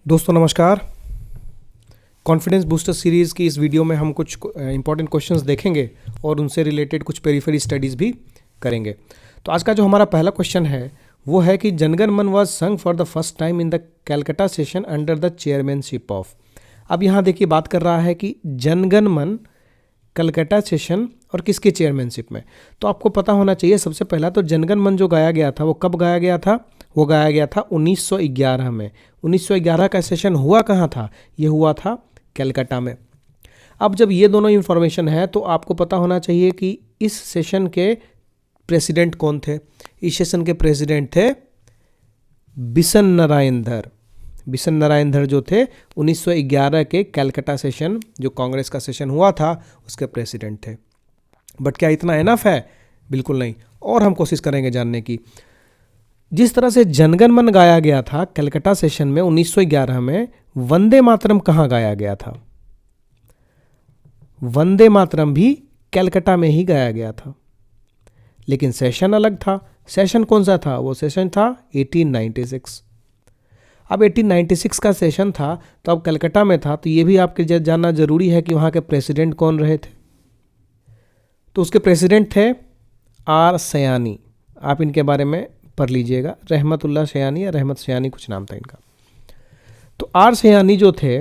दोस्तों नमस्कार। Confidence booster series की इस वीडियो में हम कुछ इंपॉर्टेंट क्वेश्चंस देखेंगे और उनसे रिलेटेड कुछ पेरिफेरी स्टडीज़ भी करेंगे। तो आज का जो हमारा पहला क्वेश्चन है वो है कि जनगण मन वाज संग for the first time in the Calcutta session under the chairmanship of. अब यहाँ देखिए बात कर रहा है कि जनगण मन कलकत्ता सेशन और किसके चेयरमैनशिप में। तो आपको पता होना चाहिए सबसे पहला तो जनगण मन जो गाया गया था वो कब गाया गया था। वो गाया गया था 1911 में। 1911 का सेशन हुआ कहाँ था? ये हुआ था कलकत्ता में। अब जब ये दोनों इन्फॉर्मेशन है तो आपको पता होना चाहिए कि इस सेशन के प्रेसिडेंट कौन थे। इस सेशन के प्रेसिडेंट थे बिशन नारायण धर। बिशन नारायण धर जो थे 1911 के कलकत्ता सेशन जो कांग्रेस का सेशन हुआ था उसके प्रेसिडेंट थे। बट क्या इतना इनफ है? बिल्कुल नहीं। और हम कोशिश करेंगे जानने की। जिस तरह से जनगण मन गाया गया था कलकत्ता सेशन में 1911 में, वंदे मातरम कहाँ गाया गया था? वंदे मातरम भी कलकत्ता में ही गाया गया था, लेकिन सेशन अलग था। सेशन कौन सा था? वो सेशन था 1896। अब 1896 का सेशन था तो अब कलकत्ता में था, तो ये भी आपके जानना जरूरी है कि वहाँ के प्रेसिडेंट कौन रहे थे। तो उसके प्रेसिडेंट थे आर सयानी। आप इनके बारे में पढ़ लीजिएगा, रहमतुल्लाह सयानी या रहमत सयानी कुछ नाम था इनका। तो आर सयानी जो थे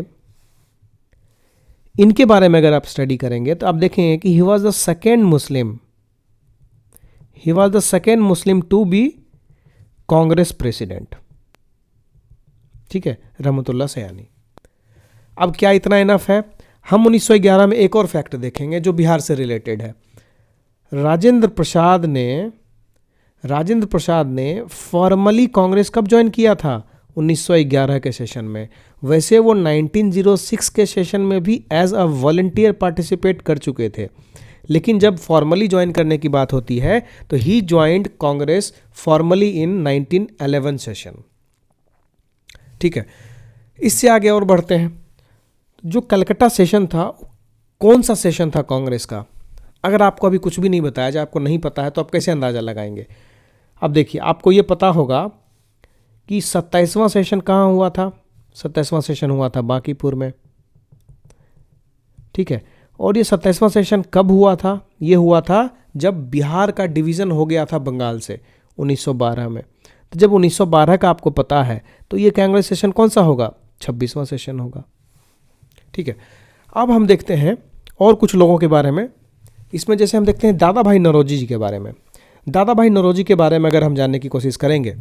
इनके बारे में अगर आप स्टडी करेंगे तो आप देखेंगे कि he was the second Muslim to be Congress president. ठीक है, रहमतुल्लाह सयानी। अब क्या इतना इनफ है? हम 1911 में एक और फैक्ट देखेंगे जो बिहार से रिलेटेड है। राजेंद्र प्रसाद ने फॉर्मली कांग्रेस कब ज्वाइन किया था? 1911 के सेशन में। वैसे वो 1906 के सेशन में भी एज अ वॉलंटियर पार्टिसिपेट कर चुके थे, लेकिन जब फॉर्मली ज्वाइन करने की बात होती है तो he joined Congress formally in 1911 session. ठीक है, इससे आगे और बढ़ते हैं। जो कलकत्ता सेशन था, कौन सा सेशन था कांग्रेस का? अगर आपको अभी कुछ भी नहीं बताया जाए, आपको नहीं पता है, तो आप कैसे अंदाज़ा लगाएंगे? अब देखिए, आपको ये पता होगा कि 27वां सेशन कहाँ हुआ था। 27वां सेशन हुआ था बांकीपुर में। ठीक है, और ये 27वां सेशन कब हुआ था? ये हुआ था जब बिहार का डिवीज़न हो गया था बंगाल से 1912 में। तो जब 1912 का आपको पता है तो ये कांग्रेस सेशन कौन सा होगा? 26वां सेशन होगा। ठीक है, अब हम देखते हैं और कुछ लोगों के बारे में। इसमें जैसे हम देखते हैं दादा भाई नौरोजी जी के बारे में। दादा भाई नौरोजी के बारे में अगर हम जानने की कोशिश करेंगे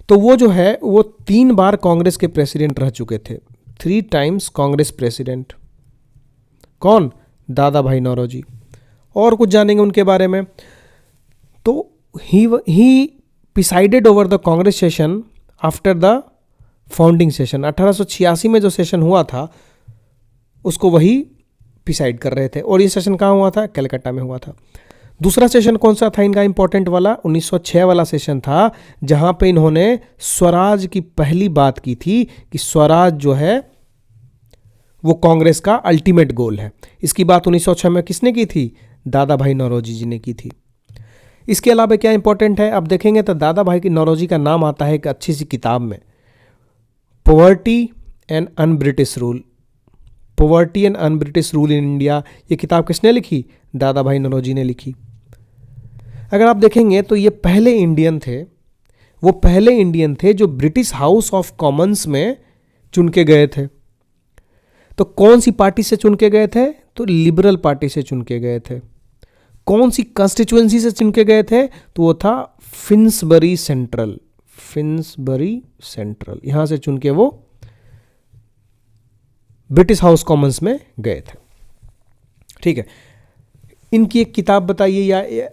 तो वो जो है वो 3 बार कांग्रेस के प्रेसिडेंट रह चुके थे। 3 टाइम्स कांग्रेस प्रेसिडेंट। कौन? दादा भाई नौरोजी। और कुछ जानेंगे उनके बारे में। तो he presided over the Congress session after the founding session. 1886 में जो सेशन हुआ था उसको वही प्रिसाइड कर रहे थे, और ये सेशन कहाँ हुआ था? कलकत्ता में हुआ था। दूसरा सेशन कौन सा था इनका इंपॉर्टेंट वाला? 1906 वाला सेशन था, जहां पे इन्होंने स्वराज की पहली बात की थी कि स्वराज जो है वो कांग्रेस का अल्टीमेट गोल है। इसकी बात 1906 में किसने की थी? दादा भाई नौरोजी जी ने की थी। इसके अलावा क्या इंपॉर्टेंट है? अब देखेंगे तो दादा भाई की नौरोजी का नाम आता है एक अच्छी सी किताब में, poverty and un British rule. Poverty and un British rule in India, ये किताब किसने लिखी? दादा भाई नौरोजी ने लिखी। अगर आप देखेंगे तो ये पहले इंडियन थे जो ब्रिटिश हाउस ऑफ कॉमन्स में चुन के गए थे। तो कौन सी पार्टी से चुन के गए थे? तो लिबरल पार्टी से चुन के गए थे। कौन सी कंस्टिट्यूएंसी से चुन के गए थे? तो वो था फिन्सबरी सेंट्रल। यहां से चुन के वो ब्रिटिश हाउस कॉमन्स में गए थे। ठीक है, इनकी एक किताब बताइए, या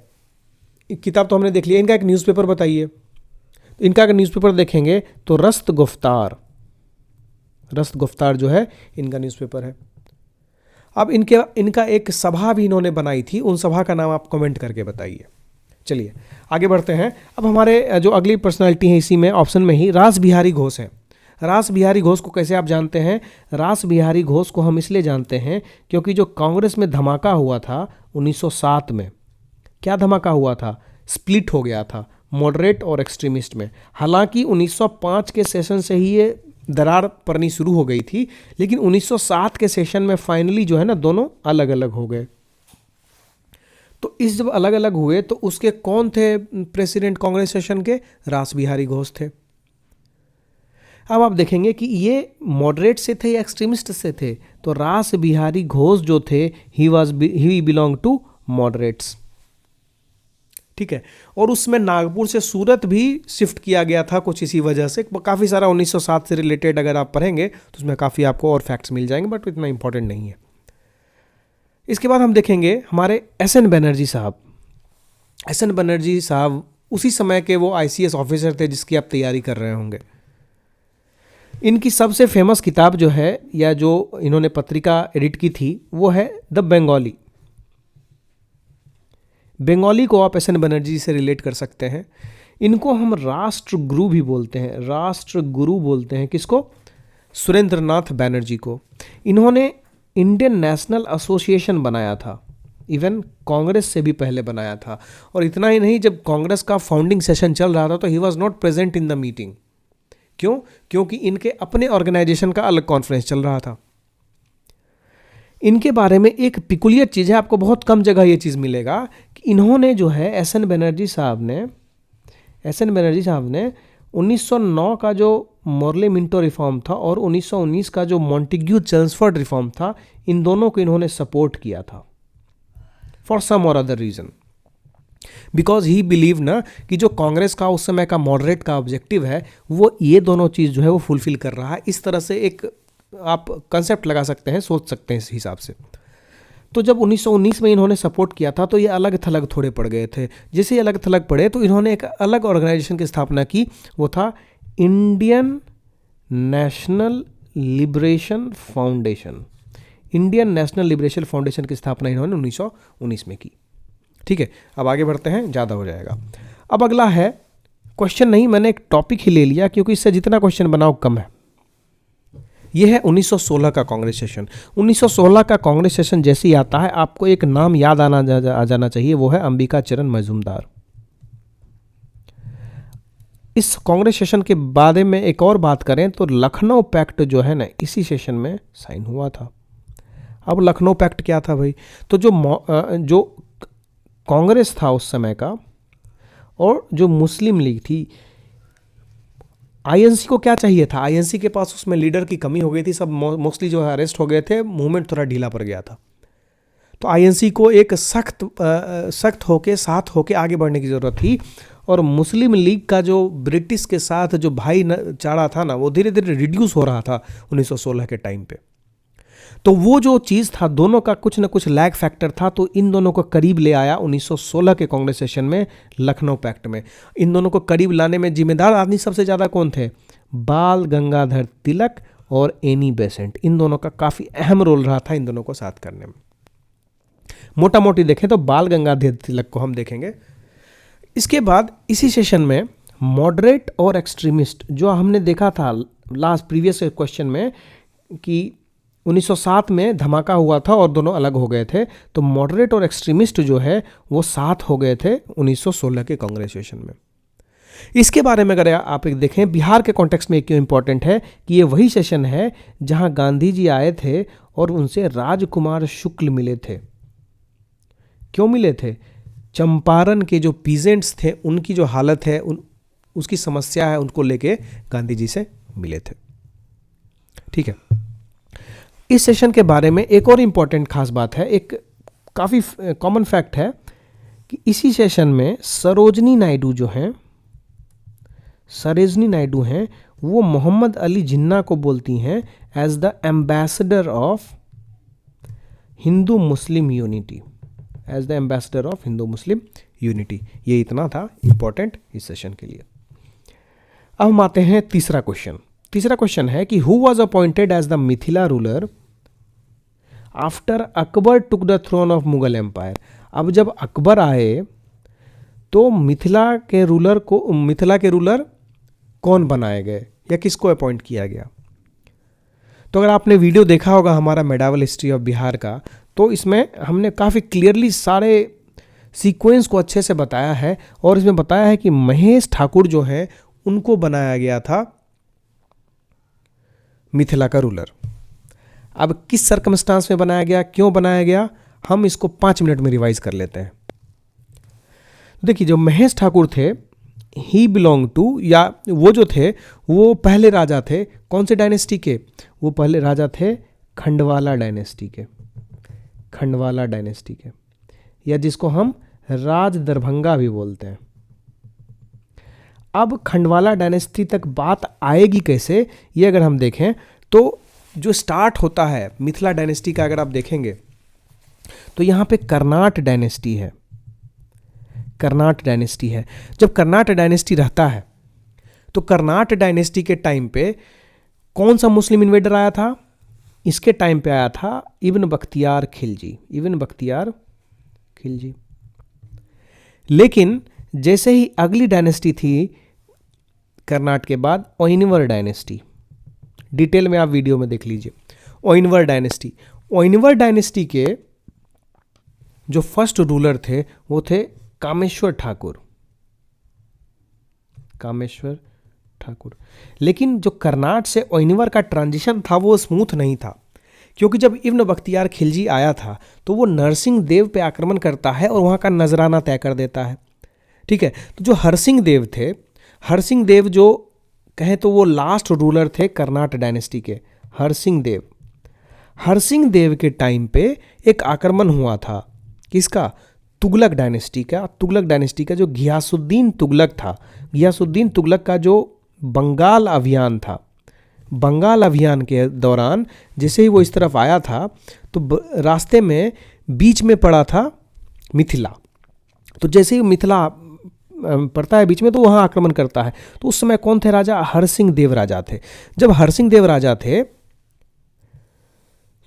किताब तो हमने देख लिया, इनका एक न्यूज़पेपर बताइए। इनका अगर न्यूज़पेपर देखेंगे तो रस्त गुफ्तार जो है इनका न्यूज़पेपर है। अब इनका एक सभा भी इन्होंने बनाई थी, उन सभा का नाम आप कमेंट करके बताइए। चलिए आगे बढ़ते हैं। अब हमारे जो अगली पर्सनालिटी है इसी में ऑप्शन में ही रास बिहारी घोष है। रास बिहारी घोष को कैसे आप जानते हैं? रास बिहारी घोष को हम इसलिए जानते हैं क्योंकि जो कांग्रेस में धमाका हुआ था 1907 में, क्या धमाका हुआ था? स्प्लिट हो गया था मॉडरेट और एक्सट्रीमिस्ट में। हालांकि 1905 के सेशन से ही ये दरार पड़नी शुरू हो गई थी, लेकिन 1907 के सेशन में फाइनली जो है ना दोनों अलग अलग हो गए। तो इस जब अलग अलग हुए तो उसके कौन थे प्रेसिडेंट कांग्रेस सेशन के? रास बिहारी घोष थे। अब आप देखेंगे कि ये मॉडरेट से थे या एक्सट्रीमिस्ट से थे, तो रास बिहारी घोष जो थे ही बिलोंग टू मॉडरेट्स, ठीक है। और उसमें नागपुर से सूरत भी शिफ्ट किया गया था कुछ इसी वजह से। काफ़ी सारा 1907 से रिलेटेड अगर आप पढ़ेंगे तो उसमें काफ़ी आपको और फैक्ट्स मिल जाएंगे, बट इतना इंपॉर्टेंट नहीं है। इसके बाद हम देखेंगे हमारे एस.एन. बनर्जी साहब। एस.एन. बनर्जी साहब उसी समय के वो ICS ऑफिसर थे जिसकी आप तैयारी कर रहे होंगे। इनकी सबसे फेमस किताब जो है या जो इन्होंने पत्रिका एडिट की थी वो है द बंगाली। बंगाली को आप एस.एन. बनर्जी से रिलेट कर सकते हैं। इनको हम राष्ट्रगुरु भी बोलते हैं, राष्ट्रगुरु बोलते हैं किसको? सुरेंद्रनाथ बनर्जी को। इन्होंने इंडियन नेशनल एसोसिएशन बनाया था, इवन कांग्रेस से भी पहले बनाया था। और इतना ही नहीं, जब कांग्रेस का फाउंडिंग सेशन चल रहा था तो he was not present in the meeting. क्यों? क्योंकि इनके अपने ऑर्गेनाइजेशन का अलग कॉन्फ्रेंस चल रहा था। इनके बारे में एक पिकुलियर चीज़ है, आपको बहुत कम जगह ये चीज़ मिलेगा कि इन्होंने जो है एस.एन. बनर्जी साहब ने 1909 का जो मॉर्ले मिंटो रिफॉर्म था और 1919 का जो मॉन्टेग्यू चेल्मसफोर्ड रिफॉर्म था, इन दोनों को इन्होंने सपोर्ट किया था फॉर सम और other reason. Because he believe ना कि जो कांग्रेस का उस समय का मॉडरेट का ऑब्जेक्टिव है वो ये दोनों चीज़ जो है वो फुलफिल कर रहा है। इस तरह से एक आप कंसेप्ट लगा सकते हैं, सोच सकते हैं इस हिसाब से। तो जब 1919 में इन्होंने सपोर्ट किया था तो ये अलग थलग थोड़े पड़ गए थे। जैसे ही अलग थलग पड़े तो इन्होंने एक अलग ऑर्गेनाइजेशन की स्थापना की, वो था Indian national liberation foundation. Indian national liberation foundation की स्थापना इन्होंने 1919 में की। ठीक है, अब आगे बढ़ते हैं, ज़्यादा हो जाएगा। अब अगला है क्वेश्चन, नहीं मैंने एक टॉपिक ही ले लिया क्योंकि इससे जितना क्वेश्चन बनाओ कम है। यह है 1916 का कांग्रेस सेशन। 1916 का कांग्रेस सेशन जैसे ही आता है आपको एक नाम याद आ जाना चाहिए, वो है अंबिका चरण मजूमदार। इस कांग्रेस सेशन के बारे में एक और बात करें तो लखनऊ पैक्ट जो है ना इसी सेशन में साइन हुआ था। अब लखनऊ पैक्ट क्या था भाई? तो जो कांग्रेस था उस समय का और जो मुस्लिम लीग थी, आईएनसी को क्या चाहिए था? आईएनसी के पास उसमें लीडर की कमी हो गई थी, सब मोस्टली जो है अरेस्ट हो गए थे, मूवमेंट थोड़ा ढीला पड़ गया था। तो आईएनसी को एक सख्त होके साथ होके आगे बढ़ने की ज़रूरत थी। और मुस्लिम लीग का जो ब्रिटिश के साथ जो भाईचारा था ना वो धीरे धीरे रिड्यूस हो रहा था 1916 के टाइम पे। तो वो जो चीज़ था दोनों का कुछ ना कुछ लैग फैक्टर था, तो इन दोनों को करीब ले आया 1916 के कांग्रेस सेशन में, लखनऊ पैक्ट में। इन दोनों को करीब लाने में जिम्मेदार आदमी सबसे ज़्यादा कौन थे? बाल गंगाधर तिलक और एनी बेसेंट। इन दोनों का काफ़ी अहम रोल रहा था इन दोनों को साथ करने में। मोटा मोटी देखें तो बाल गंगाधर तिलक को हम देखेंगे। इसके बाद इसी सेशन में मॉडरेट और एक्सट्रीमिस्ट, जो हमने देखा था लास्ट प्रीवियस क्वेश्चन में कि 1907 में धमाका हुआ था और दोनों अलग हो गए थे, तो मॉडरेट और एक्सट्रीमिस्ट जो है वो साथ हो गए थे 1916 के कांग्रेस सेशन में। इसके बारे में अगर आप एक देखें बिहार के कॉन्टेक्स्ट में क्यों इंपॉर्टेंट है कि ये वही सेशन है जहां गांधी जी आए थे और उनसे राजकुमार शुक्ल मिले थे। क्यों मिले थे? चंपारण के जो पीजेंट्स थे उनकी जो हालत है, उसकी समस्या है, उनको लेके गांधी जी से मिले थे। ठीक है, इस सेशन के बारे में एक और इम्पॉर्टेंट खास बात है, एक काफ़ी कॉमन फैक्ट है कि इसी सेशन में सरोजनी नायडू हैं, वो मोहम्मद अली जिन्ना को बोलती हैं as the ambassador of Hindu Muslim unity, as the ambassador of Hindu Muslim unity. ये इतना था इम्पॉर्टेंट इस सेशन के लिए। अब हम आते हैं तीसरा क्वेश्चन। तीसरा क्वेश्चन है कि who was appointed as the Mithila ruler after Akbar took the throne of Mughal empire. अब जब अकबर आए तो मिथिला के रूलर कौन बनाए गए या किसको अपॉइंट किया गया? तो अगर आपने वीडियो देखा होगा हमारा मेडावल हिस्ट्री ऑफ बिहार का, तो इसमें हमने काफ़ी क्लियरली सारे सीक्वेंस को अच्छे से बताया है और इसमें बताया है कि महेश ठाकुर जो है उनको बनाया गया था मिथिला का रूलर। अब किस सर्कमस्टांस में बनाया गया, क्यों बनाया गया, हम इसको 5 मिनट में रिवाइज कर लेते हैं। देखिए, जो महेश ठाकुर थे, ही बिलोंग टू, या वो जो थे वो पहले राजा थे कौन से डायनेस्टी के, वो पहले राजा थे खंडवाला डायनेस्टी के, खंडवाला डायनेस्टी के, या जिसको हम राज दरभंगा भी बोलते हैं। अब खंडवाला डायनेस्टी तक बात आएगी कैसे, ये अगर हम देखें तो जो स्टार्ट होता है मिथिला डायनेस्टी का, अगर आप देखेंगे तो यहाँ पे कर्नाट डायनेस्टी है, कर्नाट डायनेस्टी है। जब कर्नाट डायनेस्टी रहता है तो कर्नाट डायनेस्टी के टाइम पे कौन सा मुस्लिम इन्वेडर आया था, इसके टाइम पे आया था इब्न बख्तियार खिलजी, इब्न बख्तियार खिलजी। लेकिन जैसे ही अगली डायनेस्टी थी कर्नाट के बाद, ओइनवर डायनेस्टी, डिटेल में आप वीडियो में देख लीजिए, ओइनवर डायनेस्टी। ओइनवर डायनेस्टी के जो फर्स्ट रूलर थे वो थे कामेश्वर ठाकुर, कामेश्वर ठाकुर। लेकिन जो कर्नाट से ओइनवर का ट्रांजिशन था वो स्मूथ नहीं था, क्योंकि जब इब्न बख्तियार खिलजी आया था तो वो नरसिंह देव पे आक्रमण करता है और वहाँ का नजराना तय कर देता है। ठीक है, तो जो हरसिंह देव थे, हरसिंह देव जो कहें तो वो लास्ट रूलर थे कर्नाट डायनेस्टी के, हरसिंह देव। हरसिंह देव के टाइम पे एक आक्रमण हुआ था, किसका, तुगलक डायनेस्टी का। तुगलक डायनेस्टी का जो घियासुद्दीन तुगलक था, घियासुद्दीन तुगलक का जो बंगाल अभियान था, बंगाल अभियान के दौरान जैसे ही वो इस तरफ आया था तो रास्ते में बीच में पड़ा था मिथिला। तो जैसे ही मिथिला पड़ता है बीच में तो वहाँ आक्रमण करता है। तो उस समय कौन थे राजा, हरसिंह देव राजा थे। जब हरसिंह देव राजा थे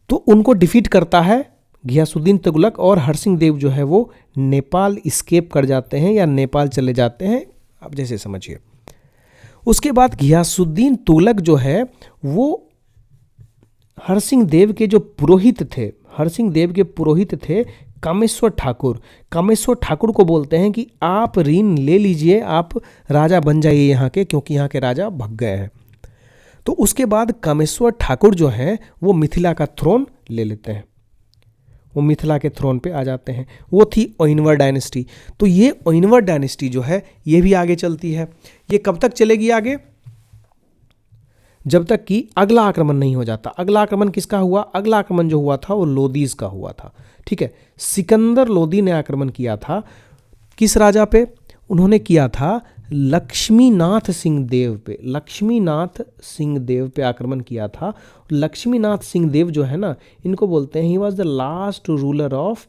तो उनको डिफीट करता है घियासुद्दीन तुगलक, और हरसिंह देव जो है वो नेपाल स्केप कर जाते हैं या नेपाल चले जाते हैं, आप जैसे समझिए। उसके बाद घियासुद्दीन तुगलक जो है वो हरसिंह देव के जो पुरोहित थे, हरसिंह देव के पुरोहित थे कामेश्वर ठाकुर। कामेश्वर ठाकुर को बोलते हैं कि आप ऋण ले लीजिए, आप राजा बन जाइए यहाँ के, क्योंकि यहाँ के राजा भग गए हैं। तो उसके बाद कामेश्वर ठाकुर जो है वो मिथिला का थ्रोन ले लेते हैं, वो मिथिला के थ्रोन पे आ जाते हैं। वो थी ओइनवर डायनेस्टी। तो ये ओइनवर डायनेस्टी जो है ये भी आगे चलती है। ये कब तक चलेगी आगे, जब तक कि अगला आक्रमण नहीं हो जाता। अगला आक्रमण किसका हुआ, अगला आक्रमण जो हुआ था वो लोदीज का हुआ था। ठीक है, सिकंदर लोदी ने आक्रमण किया था किस राजा पे, उन्होंने किया था लक्ष्मीनाथ सिंह देव पे, लक्ष्मीनाथ सिंह देव पे आक्रमण किया था। लक्ष्मीनाथ सिंह देव जो है ना, इनको बोलते हैं he was the last ruler of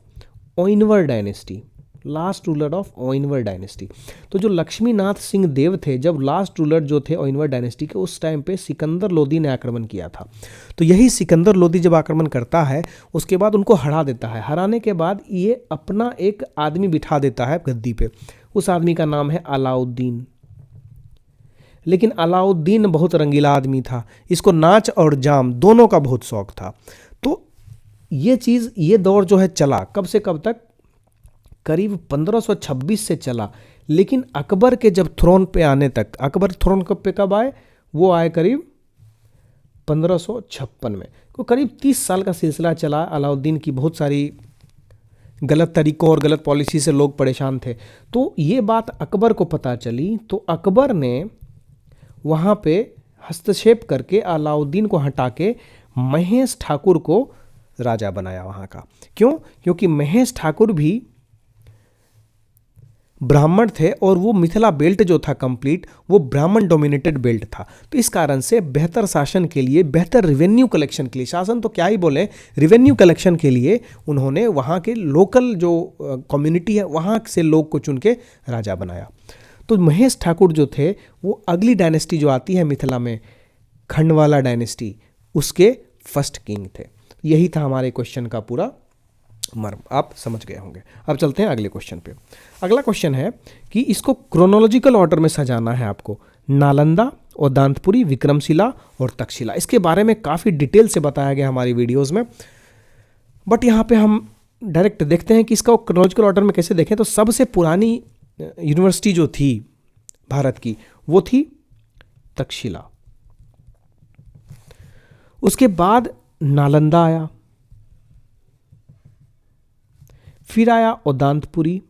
Oinwar dynasty, last ruler of Oinwar dynasty. तो जो लक्ष्मीनाथ सिंह देव थे, जब लास्ट रूलर जो थे ओइनवर डायनेस्टी के, उस टाइम पे सिकंदर लोदी ने आक्रमण किया था। तो यही सिकंदर लोदी जब आक्रमण करता है उसके बाद उनको हरा देता है। हराने के बाद ये अपना एक आदमी बिठा देता है गद्दी पे, उस आदमी का नाम है अलाउद्दीन। लेकिन अलाउद्दीन बहुत रंगीला आदमी था, इसको नाच और जाम दोनों का बहुत शौक था। तो ये चीज़, ये दौर जो है चला कब से कब तक, करीब 1526 से चला। लेकिन अकबर के जब थ्रोन पे आने तक, अकबर थ्रोन पे कब आए, वो आए करीब 1556 में। तो करीब 30 साल का सिलसिला चला। अलाउद्दीन की बहुत सारी गलत तरीकों और गलत पॉलिसी से लोग परेशान थे। तो ये बात अकबर को पता चली, तो अकबर ने वहाँ पे हस्तक्षेप करके अलाउद्दीन को हटा के महेश ठाकुर को राजा बनाया वहाँ का। क्यों, क्योंकि महेश ठाकुर भी ब्राह्मण थे और वो मिथिला बेल्ट जो था कंप्लीट, वो ब्राह्मण डोमिनेटेड बेल्ट था। तो इस कारण से बेहतर शासन के लिए, बेहतर रिवेन्यू कलेक्शन के लिए, शासन तो क्या ही बोले, रिवेन्यू कलेक्शन के लिए उन्होंने वहाँ के लोकल जो कम्युनिटी है वहाँ से लोग को चुन के राजा बनाया। तो महेश ठाकुर जो थे वो अगली डायनेस्टी जो आती है मिथिला में, खंडवाला डायनेस्टी, उसके फर्स्ट किंग थे। यही था हमारे क्वेश्चन का पूरा मर्म, आप समझ गए होंगे। अब चलते हैं अगले क्वेश्चन पे। अगला क्वेश्चन है कि इसको क्रोनोलॉजिकल ऑर्डर में सजाना है आपको। नालंदा, उदांतपुरी, विक्रमशिला और तक्षशिला, इसके बारे में काफ़ी डिटेल से बताया गया हमारी वीडियोज़ में, बट यहाँ पे हम डायरेक्ट देखते हैं कि इसका क्रोनोलॉजिकल ऑर्डर में कैसे देखें। तो सबसे पुरानी यूनिवर्सिटी जो थी भारत की वो थी तक्षशिला। उसके बाद नालंदा आया, फिर आया ओदांतपुरी,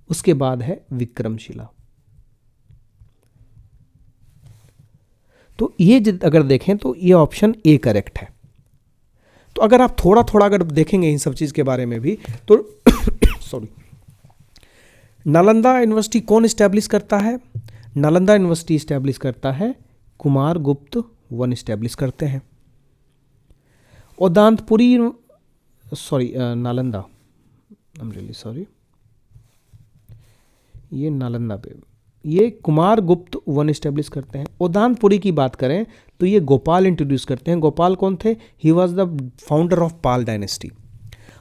उसके बाद है विक्रमशिला। तो ये अगर देखें तो ये ऑप्शन ए करेक्ट है। तो अगर आप थोड़ा थोड़ा अगर देखेंगे इन सब चीज के बारे में भी तो सॉरी, नालंदा यूनिवर्सिटी कौन स्टैब्लिश करता है? नालंदा यूनिवर्सिटी स्टैब्लिश करता है कुमार गुप्त वन स्टैब्लिश करते हैं। Odantapuri sorry Nalanda, I am really sorry, ये नालंदा पे ये कुमार गुप्त वन स्टैब्लिश करते हैं। ओदांतपुरी की बात करें तो ये गोपाल इंट्रोड्यूस करते हैं। गोपाल कौन थे? ही was the founder of Pal dynasty.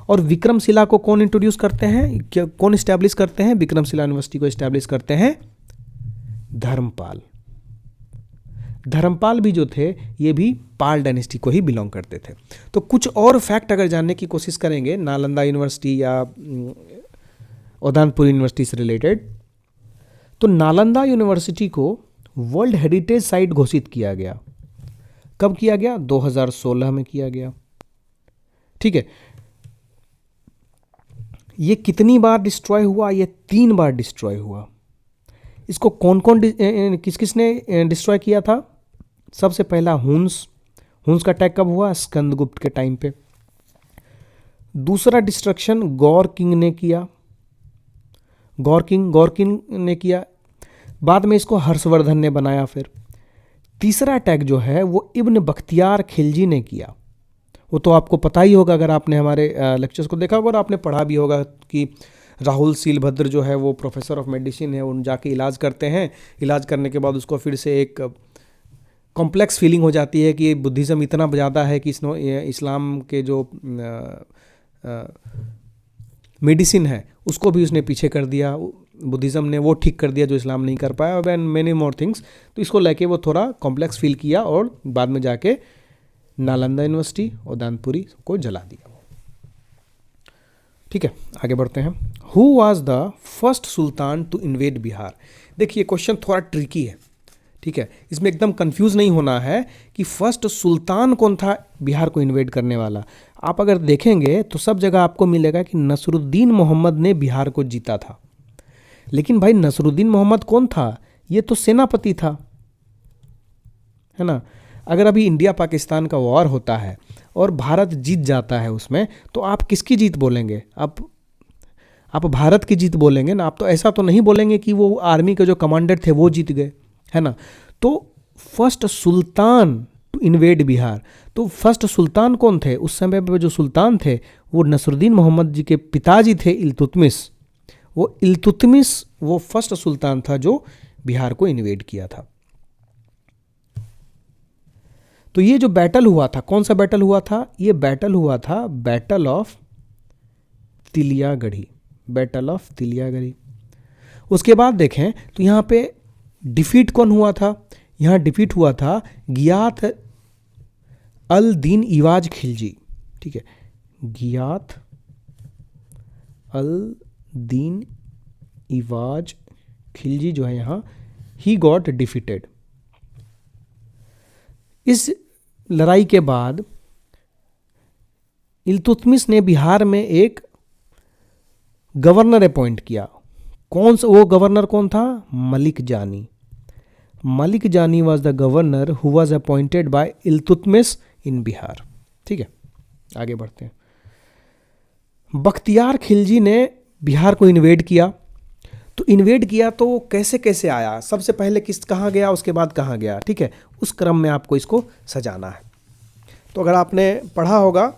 और विक्रमशिला को कौन इंट्रोड्यूस करते हैं, कौन स्टैब्लिश करते हैं? विक्रमशिला यूनिवर्सिटी को स्टैब्लिश करते हैं धर्मपाल। धर्मपाल भी जो थे ये भी पाल डायनेस्टी को ही बिलोंग करते थे। तो कुछ और फैक्ट अगर जानने की कोशिश करेंगे नालंदा यूनिवर्सिटी या ओदांतपुर यूनिवर्सिटी से रिलेटेड, तो नालंदा यूनिवर्सिटी को वर्ल्ड हेरिटेज साइट घोषित किया गया। कब किया गया? 2016 में किया गया। ठीक है, ये कितनी बार डिस्ट्रॉय हुआ? ये 3 बार डिस्ट्रॉय हुआ। इसको कौन कौन किस किसने डिस्ट्रॉय किया था? सबसे पहला हुन्स का अटैक कब हुआ? स्कंदगुप्त के टाइम पे। दूसरा डिस्ट्रक्शन गौर किंग ने किया, गौर किंग ने किया। बाद में इसको हर्षवर्धन ने बनाया। फिर तीसरा अटैक जो है वो इब्न बख्तियार खिलजी ने किया। वो तो आपको पता ही होगा अगर आपने हमारे लेक्चर्स को देखा होगा और आपने पढ़ा भी होगा कि राहुल सीलभद्र जो है वो प्रोफेसर ऑफ मेडिसिन है, उन जाके इलाज करते हैं। इलाज करने के बाद उसको फिर से एक कॉम्प्लेक्स फीलिंग हो जाती है कि बुद्धिज़्म इतना ज़्यादा है कि इस्लाम के जो मेडिसिन है उसको भी उसने पीछे कर दिया। बुद्धिज़्म ने वो ठीक कर दिया जो इस्लाम नहीं कर पाया, एंड मेनी मोर थिंग्स। तो इसको लेके वो थोड़ा कॉम्प्लेक्स फील किया और बाद में जाके नालंदा यूनिवर्सिटी और दानपुरी को जला दिया। ठीक है, आगे बढ़ते हैं। Who was the first sultan to invade Bihar? देखिए क्वेश्चन थोड़ा ट्रिकी है। ठीक है, इसमें एकदम कंफ्यूज नहीं होना है कि फर्स्ट सुल्तान कौन था बिहार को इन्वेड करने वाला। आप अगर देखेंगे तो सब जगह आपको मिलेगा कि नसरुद्दीन मोहम्मद ने बिहार को जीता था। लेकिन भाई नसरुद्दीन मोहम्मद कौन था? ये तो सेनापति था, है ना। अगर अभी इंडिया पाकिस्तान का वॉर होता है और भारत जीत जाता है उसमें, तो आप किसकी जीत बोलेंगे? आप भारत की जीत बोलेंगे ना। आप तो ऐसा तो नहीं बोलेंगे कि वो आर्मी के जो कमांडर थे वो जीत गए, है ना। तो first sultan to invade Bihar, तो फर्स्ट सुल्तान कौन थे? उस समय पे जो सुल्तान थे वो नसरुद्दीन मोहम्मद जी के पिताजी थे इल्तुतमिश। वो इल्तुतमिश वो फर्स्ट सुल्तान था जो बिहार को इन्वेड किया था। तो ये जो बैटल हुआ था, कौन सा बैटल हुआ था? ये बैटल हुआ था बैटल ऑफ तिलियागढ़ी, बैटल ऑफ तिलियागढ़ी। उसके बाद देखें तो यहाँ पे डिफीट कौन हुआ था? यहाँ डिफीट हुआ था गियाथ अल दीन इवाज खिलजी। ठीक है, गियाथ अल दीन इवाज खिलजी जो है यहाँ, ही गॉट डिफीटेड। इस लड़ाई के बाद इल्तुतमिश ने बिहार में एक गवर्नर अपॉइंट किया। कौन सा वो गवर्नर कौन था? Malik Jani. Malik Jani was the governor who was appointed by Iltutmish in Bihar. ठीक है, आगे बढ़ते हैं। बख्तियार खिलजी ने बिहार को इन्वेड किया। तो इन्वेड किया तो कैसे कैसे आया? सबसे पहले कहाँ गया, उसके बाद कहाँ गया? ठीक है, उस क्रम में आपको इसको सजाना है। तो अगर आपने पढ़ा होगा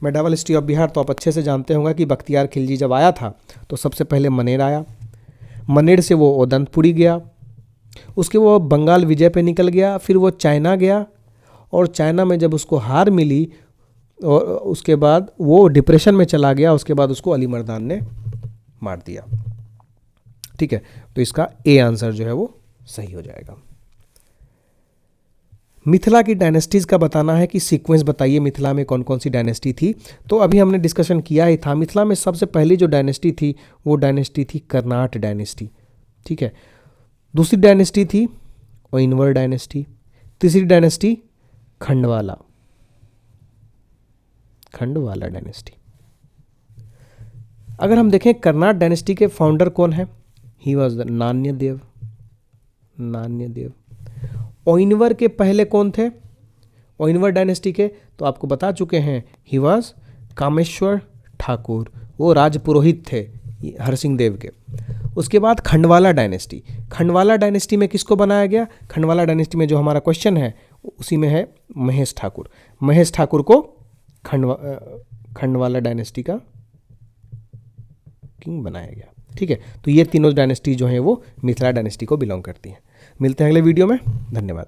मेडावल हिस्ट्री ऑफ बिहार तो आप अच्छे से जानते होंगे कि बख्तियार खिलजी जब आया था तो सबसे पहले मनेर आया। मनेर से वो ओदंतपुरी गया, उसके वो बंगाल विजय पे निकल गया, फिर वो चाइना गया और चाइना में जब उसको हार मिली और उसके बाद वो डिप्रेशन में चला गया। उसके बाद उसको अली मर्दान ने मार दिया। ठीक है, तो इसका ए आंसर जो है वो सही हो जाएगा। मिथिला की डायनेस्टीज का बताना है कि सीक्वेंस बताइए मिथिला में कौन कौन सी डायनेस्टी थी। तो अभी हमने डिस्कशन किया ही था, मिथिला में सबसे पहली जो डायनेस्टी थी वो डायनेस्टी थी कर्नाट डायनेस्टी। ठीक है, दूसरी डायनेस्टी थी ओइनवर डायनेस्टी, तीसरी डायनेस्टी खंडवाला, खंडवाला डायनेस्टी। अगर हम देखें कर्नाट डायनेस्टी के फाउंडर कौन है, he was the Nanyadev, Nanyadev. Oinwar के पहले कौन थे, ओइनवर डायनेस्टी के, तो आपको बता चुके हैं, ही वॉज कामेश्वर ठाकुर, वो राजपुरोहित थे हरसिंह देव के। उसके बाद खंडवाला डायनेस्टी, खंडवाला डायनेस्टी में किसको बनाया गया, खंडवाला डायनेस्टी में जो हमारा क्वेश्चन है उसी में है महेश ठाकुर, महेश ठाकुर को खंडवाला डायनेस्टी का किंग बनाया गया। ठीक है, तो ये तीनों डायनेस्टी जो हैं वो मिथिला डायनेस्टी को बिलोंग करती हैं। मिलते हैं अगले वीडियो में, धन्यवाद।